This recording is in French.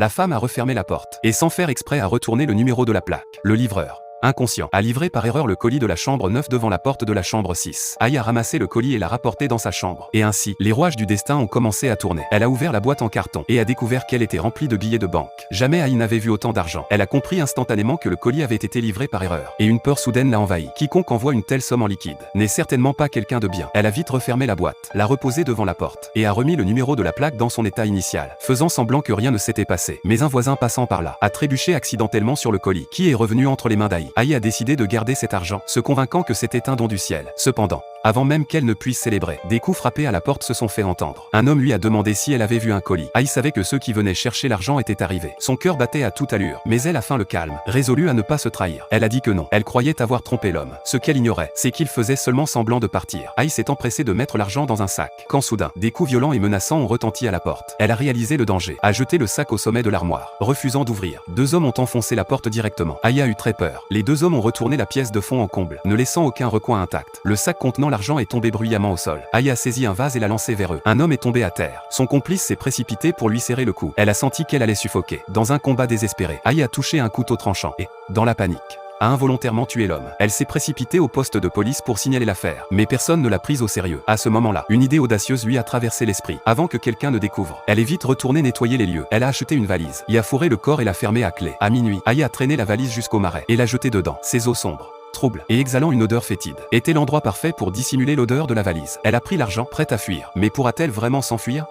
La femme a refermé la porte, et sans faire exprès a retourné le numéro de la plaque. Le livreur, inconscient, a livré par erreur le colis de la chambre 9 devant la porte de la chambre 6. Aïe a ramassé le colis et l'a rapporté dans sa chambre. Et ainsi, les rouages du destin ont commencé à tourner. Elle a ouvert la boîte en carton et a découvert qu'elle était remplie de billets de banque. Jamais Aïe n'avait vu autant d'argent. Elle a compris instantanément que le colis avait été livré par erreur. Et une peur soudaine l'a envahie. Quiconque envoie une telle somme en liquide n'est certainement pas quelqu'un de bien. Elle a vite refermé la boîte, l'a reposée devant la porte, et a remis le numéro de la plaque dans son état initial, faisant semblant que rien ne s'était passé. Mais un voisin passant par là a trébuché accidentellement sur le colis, qui est revenu entre les mains d'Aïe. Aïe a décidé de garder cet argent, se convainquant que c'était un don du ciel. Cependant, avant même qu'elle ne puisse célébrer, des coups frappés à la porte se sont fait entendre. Un homme lui a demandé si elle avait vu un colis. Aïe savait que ceux qui venaient chercher l'argent étaient arrivés. Son cœur battait à toute allure, mais elle a feint le calme, résolue à ne pas se trahir. Elle a dit que non. Elle croyait avoir trompé l'homme. Ce qu'elle ignorait, c'est qu'il faisait seulement semblant de partir. Aïe s'est empressée de mettre l'argent dans un sac, quand soudain, des coups violents et menaçants ont retenti à la porte. Elle a réalisé le danger, a jeté le sac au sommet de l'armoire, refusant d'ouvrir. Deux hommes ont enfoncé la porte directement. Aïe a eu très peur. Les deux hommes ont retourné la pièce de fond en comble, ne laissant aucun recoin intact. Le sac contenant l'argent est tombé bruyamment au sol. Aïe a saisi un vase et l'a lancé vers eux. Un homme est tombé à terre. Son complice s'est précipité pour lui serrer le cou. Elle a senti qu'elle allait suffoquer. Dans un combat désespéré, Aïe a touché un couteau tranchant et, dans la panique, a involontairement tué l'homme. Elle s'est précipitée au poste de police pour signaler l'affaire, mais personne ne l'a prise au sérieux. À ce moment-là, une idée audacieuse lui a traversé l'esprit. Avant que quelqu'un ne découvre, elle est vite retournée nettoyer les lieux. Elle a acheté une valise, y a fourré le corps et l'a fermé à clé. À minuit, Aïe a traîné la valise jusqu'au marais et l'a jetée dedans. Ses eaux sombres, trouble et exhalant une odeur fétide était l'endroit parfait pour dissimuler l'odeur de la valise. Elle a pris l'argent, prête à fuir. Mais pourra-t-elle vraiment s'enfuir?